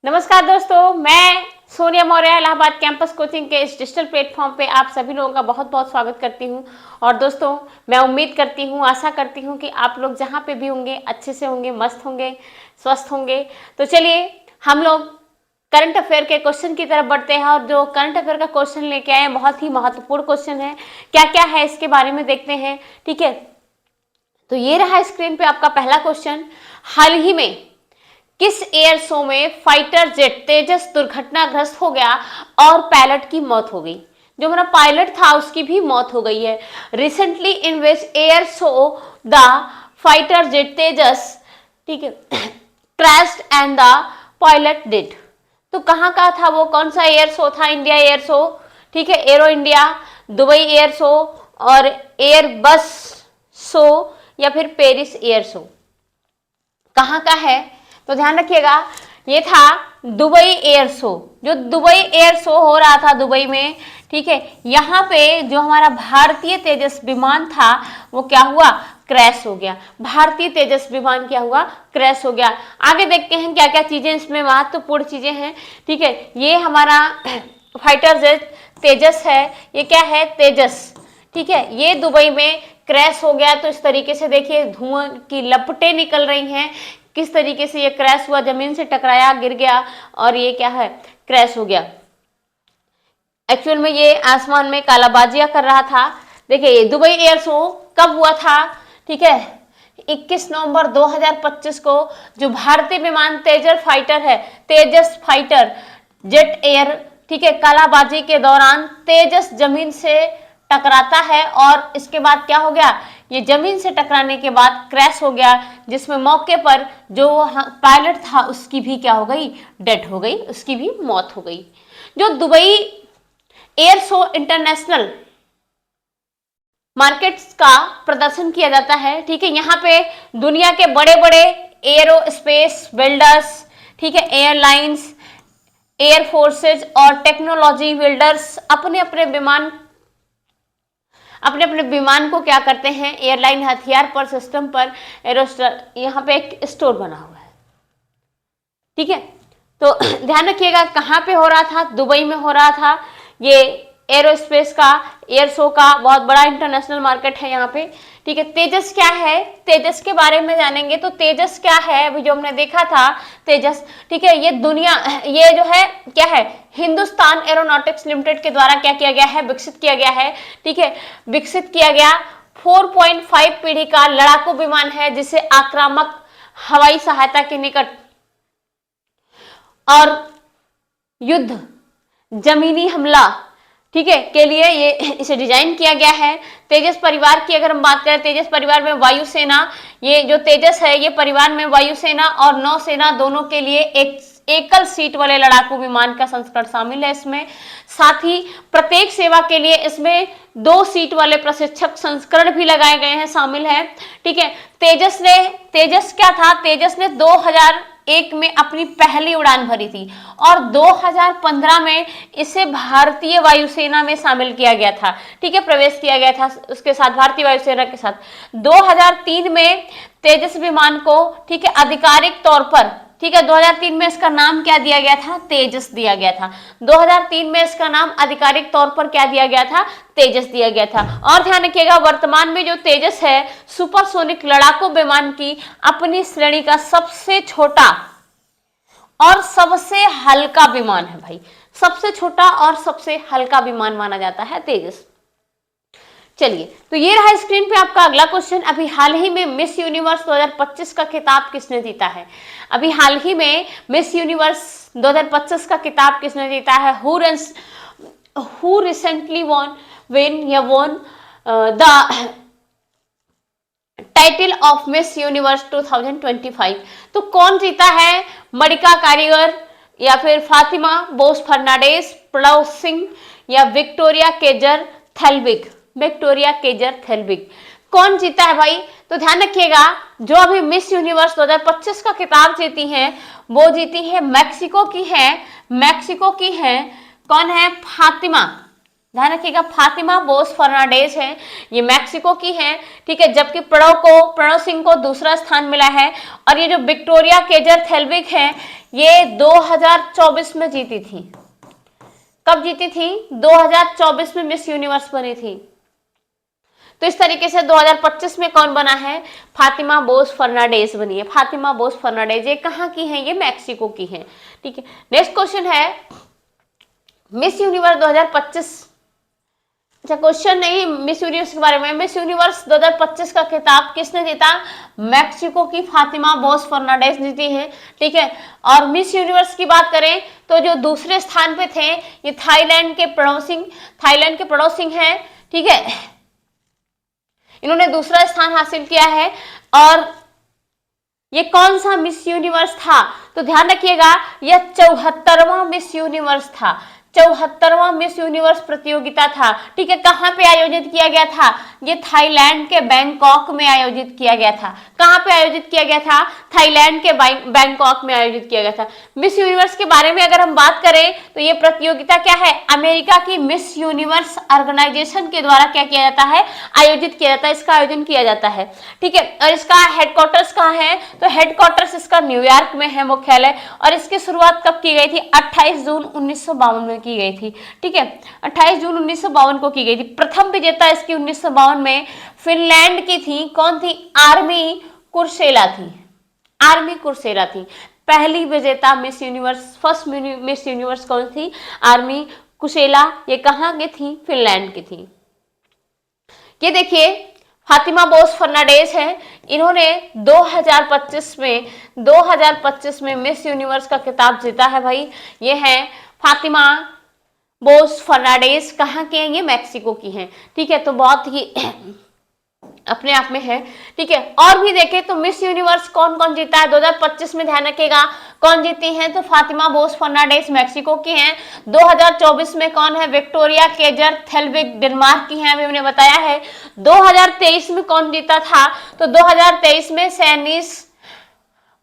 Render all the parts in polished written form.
नमस्कार दोस्तों, मैं सोनिया मौर्य इलाहाबाद कैंपस कोचिंग के इस डिजिटल प्लेटफॉर्म पे आप सभी लोगों का बहुत बहुत स्वागत करती हूं। और दोस्तों, मैं उम्मीद करती हूं, आशा करती हूं कि आप लोग जहां पे भी होंगे अच्छे से होंगे, मस्त होंगे, स्वस्थ होंगे। तो चलिए हम लोग करंट अफेयर के क्वेश्चन की तरफ बढ़ते हैं। और जो करंट अफेयर का क्वेश्चन लेके आए हैं बहुत ही महत्वपूर्ण क्वेश्चन है। क्या क्या है इसके बारे में देखते हैं, ठीक है। तो ये रहा स्क्रीन पे आपका पहला क्वेश्चन। हाल ही में किस एयर शो में फाइटर जेट तेजस दुर्घटनाग्रस्त हो गया और पायलट की मौत हो गई? जो हमारा पायलट था उसकी भी मौत हो गई है। Recently in which air show the fighter jet Tejas, ठीक है, crashed and the pilot died. तो कहाँ का था वो, कौन सा एयर शो था? इंडिया एयर शो, ठीक है, aero India, Dubai air show और एयर बस शो या फिर पेरिस एयर शो, कहाँ का है? तो ध्यान रखिएगा, ये था दुबई एयर शो। जो दुबई एयर शो हो रहा था दुबई में, ठीक है, यहाँ पे जो हमारा भारतीय तेजस विमान था वो क्या हुआ? क्रैश हो गया। भारतीय तेजस विमान क्या हुआ? क्रैश हो गया। आगे देखते हैं क्या क्या चीजें इसमें महत्वपूर्ण चीजें हैं, ठीक है। ये हमारा फाइटर जेट तेजस है, ये क्या है? तेजस, ठीक है, ये दुबई में क्रैश हो गया। तो इस तरीके से देखिए धुआं की लपटें निकल रही हैं, किस तरीके से ये क्रैश हुआ, जमीन से टकराया, गिर गया और ये क्या है? क्रैश हो गया। एक्चुअल में ये आसमान में कालाबाजियां कर रहा था। देखिए ये दुबई एयर शो कब हुआ था, ठीक है, 21 नवंबर 2025 को। जो भारतीय विमान तेजस फाइटर है, तेजस फाइटर जेट एयर, ठीक है, कालाबाजी के दौरान तेजस जमीन से टकराता है और इसके बाद क्या हो गया? ये जमीन से टकराने के बाद क्रैश हो गया, जिसमें मौके पर जो पायलट था उसकी भी क्या हो गई? डेड हो गई, उसकी भी मौत हो गई। जो Dubai air show international markets का प्रदर्शन किया जाता है, ठीक है, यहाँ पे दुनिया के बड़े बड़े एरोस्पेस बिल्डर्स, ठीक है, एयरलाइंस, एयर फोर्सेज और टेक्नोलॉजी बिल्डर्स अपने अपने विमान को क्या करते हैं? एयरलाइन हथियार पर सिस्टम पर एरोस्टर, यहाँ पे एक स्टोर बना हुआ है, ठीक है। तो ध्यान रखिएगा कहाँ पे हो रहा था? दुबई में हो रहा था। ये एरोस्पेस का, एयर शो का बहुत बड़ा इंटरनेशनल मार्केट है यहाँ पे, ठीक है। तेजस क्या है? तेजस के बारे में जानेंगे। तो तेजस क्या है? अभी जो हमने देखा था तेजस, ठीक है, ये दुनिया, ये जो है क्या है? हिंदुस्तान एरोनॉटिक्स लिमिटेड के द्वारा क्या किया गया है? विकसित किया गया है, ठीक है, विकसित किया गया 4.5 पीढ़ी का लड़ाकू विमान है, जिसे आक्रामक हवाई सहायता के निकट और युद्ध, जमीनी हमला, ठीक है, के लिए ये इसे डिजाइन किया गया है। तेजस परिवार की अगर हम बात करें, तेजस परिवार में वायुसेना, ये जो तेजस है ये परिवार में वायुसेना और नौसेना दोनों के लिए एक एकल सीट वाले लड़ाकू विमान का संस्करण शामिल है इसमें। साथ ही प्रत्येक सेवा के लिए इसमें 2 सीट वाले प्रशिक्षक संस्करण भी लगाए गए हैं, शामिल है, ठीक है। तेजस क्या था? तेजस ने 2001 में अपनी पहली उड़ान भरी थी और 2015 में इसे भारतीय वायुसेना में शामिल किया गया था, ठीक है, प्रवेश किया गया था उसके साथ, भारतीय वायुसेना के साथ। 2003 में तेजस विमान को, ठीक है, आधिकारिक तौर पर, ठीक है, 2003 में इसका नाम क्या दिया गया था? तेजस दिया गया था। 2003 में इसका नाम आधिकारिक तौर पर क्या दिया गया था? तेजस दिया गया था। और ध्यान रखिएगा वर्तमान में जो तेजस है सुपरसोनिक लड़ाकू विमान की अपनी श्रेणी का सबसे छोटा और सबसे हल्का विमान है भाई। सबसे छोटा और सबसे हल्का विमान माना जाता है तेजस। चलिए, तो ये रहा स्क्रीन पे आपका अगला क्वेश्चन। अभी हाल ही में मिस यूनिवर्स 2025 का खिताब किसने जीता है? अभी हाल ही में मिस यूनिवर्स 2025 का खिताब किसने जीता है? Who recently won the title of miss universe 2025? तो कौन जीता है? मणिका कारीगर या फिर फातिमा बोस फर्नांडिस, प्रणव सिंह या विक्टोरिया केजर थेल्विग? विक्टोरिया केजर थेल्विग कौन जीता है भाई? तो ध्यान रखिएगा जो अभी मिस यूनिवर्स 2025 का खिताब जीती हैं वो जीती है मैक्सिको की है। कौन है? फातिमा। ध्यान रखिएगा फातिमा बोस फर्नांडिस है, ये मैक्सिको की है, ठीक है। जबकि प्रणव सिंह को दूसरा स्थान मिला है। और ये जो विक्टोरिया केजर थेल्विग है ये 2024 में जीती थी। कब जीती थी? 2024 में मिस यूनिवर्स बनी थी। तो इस तरीके से 2025 में कौन बना है? फातिमा बोस फर्नांडेज बनी है। फातिमा बोस फर्नांडेज ये कहाँ की है? ये मैक्सिको की है। ठीक है, नेक्स्ट क्वेश्चन है मिस यूनिवर्स 2025। अच्छा, क्वेश्चन नहीं मिस यूनिवर्स के बारे में। मिस यूनिवर्स 2025 का खिताब किसने जीता? मैक्सिको की फातिमा बोस फर्नांडेज जीती है। ठीक है, और मिस यूनिवर्स की बात करें तो जो दूसरे स्थान पे थे ये थाईलैंड के पड़ोसी हैं। ठीक है, इन्होंने दूसरा स्थान हासिल किया है। और ये कौन सा मिस यूनिवर्स था? तो ध्यान रखिएगा, यह 74वां मिस यूनिवर्स था। 74वां मिस यूनिवर्स प्रतियोगिता था। ठीक है, कहां पे आयोजित किया गया था? ये थाईलैंड के बैंकॉक में आयोजित किया गया था। कहां पे आयोजित किया गया था? थाईलैंड के बैंकॉक में आयोजित किया गया था। मिस यूनिवर्स के बारे में अगर हम बात करें तो ये प्रतियोगिता क्या है? अमेरिका की मिस यूनिवर्स ऑर्गेनाइजेशन के द्वारा क्या किया जाता है? आयोजित किया जाता है, इसका आयोजन किया जाता है। ठीक है, और इसका हेडक्वार्टर्स कहाँ है? तो हेडक्वार्टर्स इसका न्यूयॉर्क में है, मुख्यालय। और इसकी शुरुआत कब की गई थी? 28 जून 1952 में की गई थी। ठीक है, 28 जून 1952 को की गई थी। प्रथम विजेता इसकी 1952 में फिनलैंड की थी। कौन थी? आर्मी कुर्सेला थी। आर्मी कुर्सेला थी पहली विजेता miss universe. First miss universe कौन थी? आर्मी कुर्सेला। ये कहाँ की थी? फिनलैंड की थी। ये देखिए फातिमा बोस फर्नांडेज है। इन्होंने 2025 में मिस यूनिवर्स का खिताब जीता है भाई। ये है फातिमा बोस फर्नांडेज। कहाँ के हैं? ये मैक्सिको की हैं। ठीक है, तो बहुत ही अपने आप में है। ठीक है, और भी देखें तो मिस यूनिवर्स कौन कौन जीता है 2025 में? ध्यान रखिएगा कौन जीती हैं? तो फातिमा बोस फर्नांडेज मैक्सिको की हैं। 2024 में कौन है? विक्टोरिया केजर थेल्विक डेनमार्क की हैं, अभी हमने बताया है। 2023 में कौन जीता था? तो 2023 में सैनिस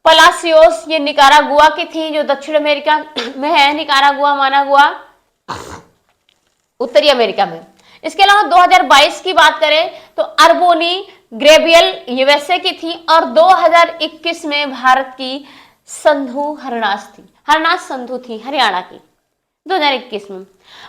पलासियोस, ये निकारागुआ की थी, जो दक्षिण अमेरिका में है। निकारागुआ मानागुआ उत्तरी अमेरिका में। इसके अलावा 2022 की बात करें तो अर्बोनी ग्रेबियल यूएसए की थी। और 2021 में भारत की संधू हरनास थी। हरनास संधू थी हरियाणा की। 2021 में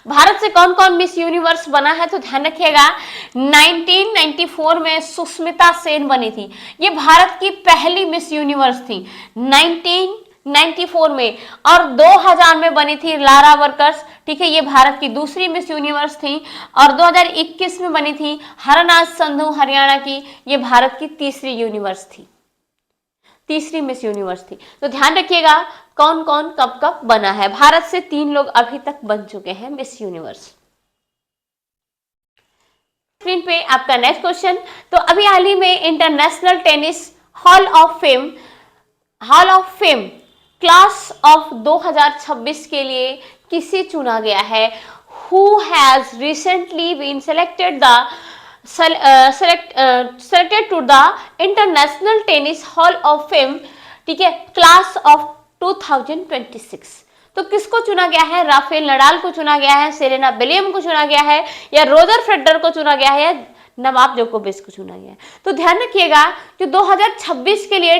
भारत से कौन कौन मिस यूनिवर्स बना है? तो ध्यान रखिएगा 1994 में सुष्मिता सेन बनी थी। ये भारत की पहली मिस यूनिवर्स थी 1994 में। और 2000 में बनी थी लारा वर्कर्स। ठीक है, ये भारत की दूसरी मिस यूनिवर्स थी। और 2021 में बनी थी हरनाज संधू हरियाणा की। ये भारत की तीसरी यूनिवर्स थी, तीसरी मिस यूनिवर्स थी। तो ध्यान रखिएगा कौन कौन कब कब बना है। भारत से 3 लोग अभी तक बन चुके हैं मिस यूनिवर्स। स्क्रीन पे आपका नेक्स्ट क्वेश्चन। तो अभी हाल ही में international tennis hall of fame class of 2026 के लिए किसे चुना गया है? Who has recently been selected to the International Tennis Hall of Fame, ठीक है, क्लास ऑफ 2026। तो किसको चुना गया है? राफेल नडाल को चुना गया है, सेरेना विलियम को चुना गया है, या रोजर फेडरर को चुना गया है, या नवाब जोकोविच को चुना गया है? तो ध्यान रखिएगा जो 2026 के लिए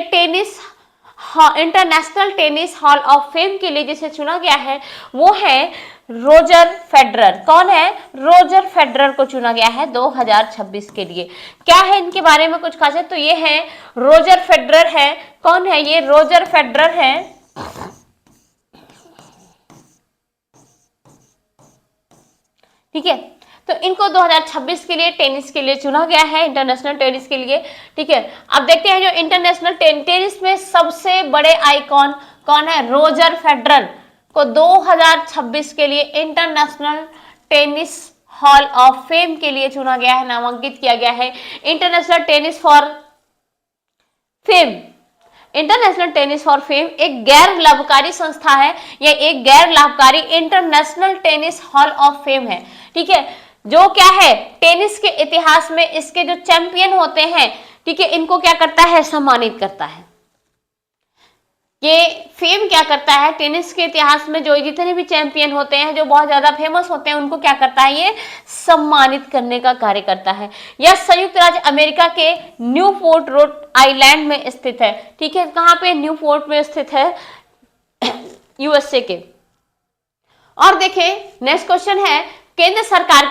international tennis hall of fame के लिए जिसे चुना गया है वो है रोजर फेडरर। कौन है? रोजर फेडरर को चुना गया है 2026 के लिए। क्या है इनके बारे में कुछ खासियत? तो ये है रोजर फेडरर है। कौन है ये? रोजर फेडरर है। ठीक है, तो इनको 2026 के लिए टेनिस के लिए चुना गया है, इंटरनेशनल टेनिस के लिए। ठीक है, अब देखते हैं जो इंटरनेशनल टेनिस में सबसे बड़े आइकॉन कौन है? रोजर फेडरर को 2026 के लिए international tennis hall of fame के लिए चुना गया है, नामांकित किया गया है। इंटरनेशनल टेनिस फॉर फेम एक गैर लाभकारी संस्था है, यह एक गैर लाभकारी international tennis hall of fame है। ठीक है, जो क्या है टेनिस के इतिहास में इसके जो चैंपियन होते हैं, ठीक है, इनको क्या करता है? सम्मानित करता है। ये फेम क्या करता है? टेनिस के इतिहास में जो जितने भी चैंपियन होते हैं, जो बहुत ज्यादा फेमस होते हैं, उनको क्या करता है? ये सम्मानित करने का कार्य करता है। यह संयुक्त राज्य अमेरिका के न्यूपोर्ट रोड आइलैंड में स्थित है। ठीक है, कहाँ पे? न्यूपोर्ट में स्थित है। यूएसए के। और देखें नेक्स्ट क्वेश्चन है, केंद्र सरकार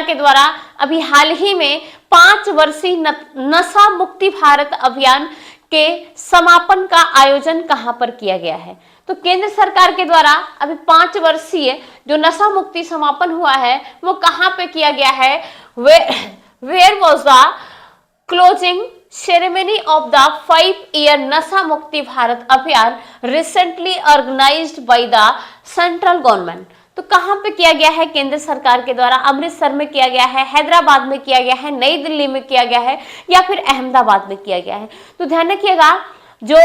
के द्वारा अभी हाल ही में 5 वर्षीय नशा मुक्ति भारत अभियान के समापन का आयोजन कहां पर किया गया है? तो केंद्र सरकार के द्वारा अभी 5 वर्षीय जो नशा मुक्ति समापन हुआ है वो कहां पे किया गया है? Where was the closing ceremony of the 5-year Nasha Mukti Bharat Abhiyan recently organised by the central government. तो कहां पे किया गया है केंद्र सरकार के द्वारा? अमृतसर में किया गया है, हैदराबाद में किया गया है, नई दिल्ली में किया गया है या फिर अहमदाबाद में किया गया है? तो ध्यान रखिएगा, जो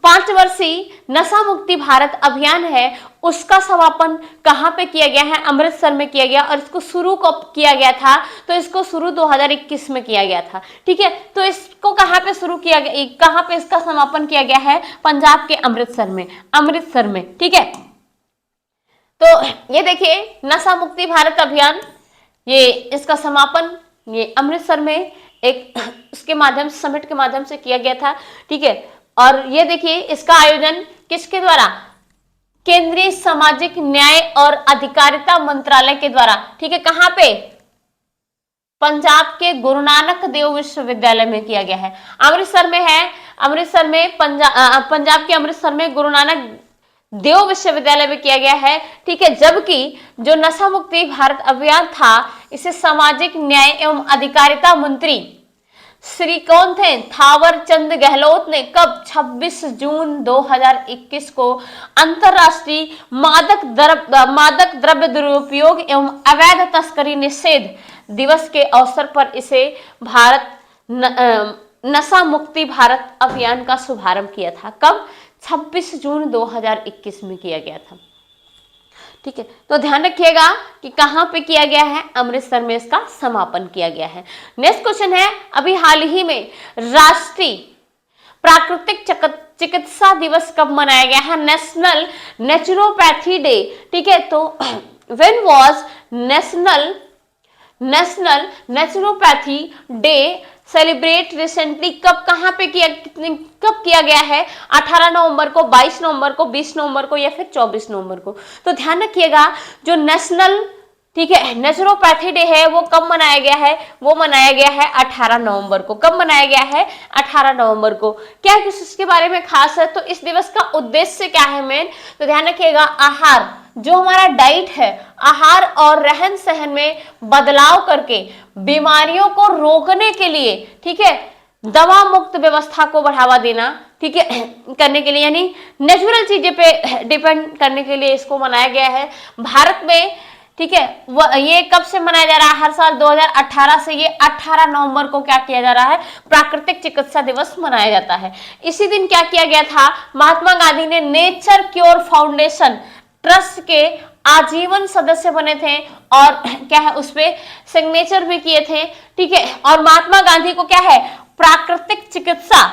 5 वर्षीय नशा मुक्ति भारत अभियान है उसका समापन कहां पे किया गया है? अमृतसर में किया गया। और इसको शुरू कब किया गया था? तो इसको शुरू 2021 में किया गया था। ठीक है, तो इसको कहां पे शुरू किया गया, कहां पे इसका समापन किया गया है? पंजाब के अमृतसर में। ठीक है, तो ये देखिए नशा मुक्ति भारत अभियान, ये इसका समापन ये अमृतसर में एक उसके माध्यम से, समिट के माध्यम से किया गया था। ठीक है, और ये देखिए इसका आयोजन किसके द्वारा? केंद्रीय सामाजिक न्याय और अधिकारिता मंत्रालय के द्वारा। ठीक है, कहां पे? पंजाब के गुरु नानक देव विश्वविद्यालय में किया गया है। अमृतसर में है, अमृतसर में पंजाब के अमृतसर में गुरु नानक देव विश्वविद्यालय में किया गया है। ठीक है, जबकि जो नशा मुक्ति भारत अभियान था इसे सामाजिक न्याय एवं अधिकारिता मंत्री श्री कौन थे? थावर चंद गहलोत ने कब? 26 जून 2021 को अंतरराष्ट्रीय मादक द्रव्य दुरुपयोग एवं अवैध तस्करी निषेध दिवस के अवसर पर इसे नशा मुक्ति भारत अभियान का शुभारंभ किया था। कब? 26 जून 2021 में किया गया था। ठीक है, तो ध्यान रखिएगा कि कहां पे किया गया है? अमृतसर में इसका समापन किया गया है। नेक्स्ट क्वेश्चन है, अभी हाल ही में राष्ट्रीय प्राकृतिक चिकित्सा दिवस कब मनाया गया है? National naturopathy day. ठीक है, तो when was national naturopathy day celebrate recently? कब, कहां पे कब किया गया है? 18 नवंबर को, 22 नवंबर को, 20 नवंबर को या फिर 24 नवंबर को? तो ध्यान रखिएगा जो नेशनल, ठीक है, नेचुरोपैथी डे है वो कब मनाया गया है? वो मनाया गया है 18 नवंबर को। कब मनाया गया है? 18 नवंबर को। क्या किस इसके बारे में खास है? तो इस दिवस का उद्देश्य क्या है मेन? तो ध्यान रखिएगा, आहार, जो हमारा डाइट है, आहार और रहन सहन में बदलाव करके बीमारियों को रोकने के लिए, ठीक है, दवा मुक्त व्यवस्था को बढ़ावा देना, ठीक है, करने के लिए, यानी नेचुरल चीजें पे डिपेंड करने के लिए इसको मनाया गया है भारत में। ठीक है, ये कब से मनाया जा रहा है? हर साल 2018 से ये 18 नवंबर को क्या किया जा रहा है? प्राकृतिक चिकित्सा दिवस मनाया जाता है। इसी दिन क्या किया गया था? महात्मा गांधी ने नेचर क्योर फाउंडेशन ट्रस्ट के आजीवन सदस्य बने थे और क्या है उसपे सिग्नेचर भी किए थे। ठीक है, और महात्मा गांधी को क्या है? प्राकृतिक चिकित्सा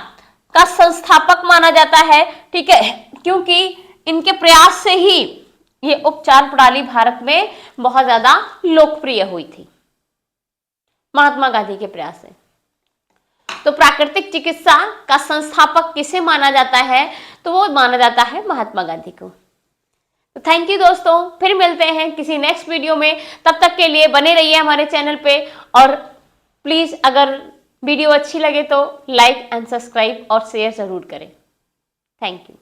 का संस्थापक माना जाता है। ठीक है, क्योंकि इनके प्रयास से ही ये उपचार प्रणाली भारत में बहुत ज्यादा लोकप्रिय हुई थी, महात्मा गांधी के प्रयास से। तो प्राकृतिक चिकित्सा का संस्थापक किसे माना जाता है? तो वो माना जाता है महात्मा गांधी को। तो थैंक यू दोस्तों, फिर मिलते हैं किसी नेक्स्ट वीडियो में। तब तक के लिए बने रहिए हमारे चैनल पे और प्लीज अगर वीडियो अच्छी लगे तो लाइक एंड सब्सक्राइब और शेयर जरूर करें। Thank you.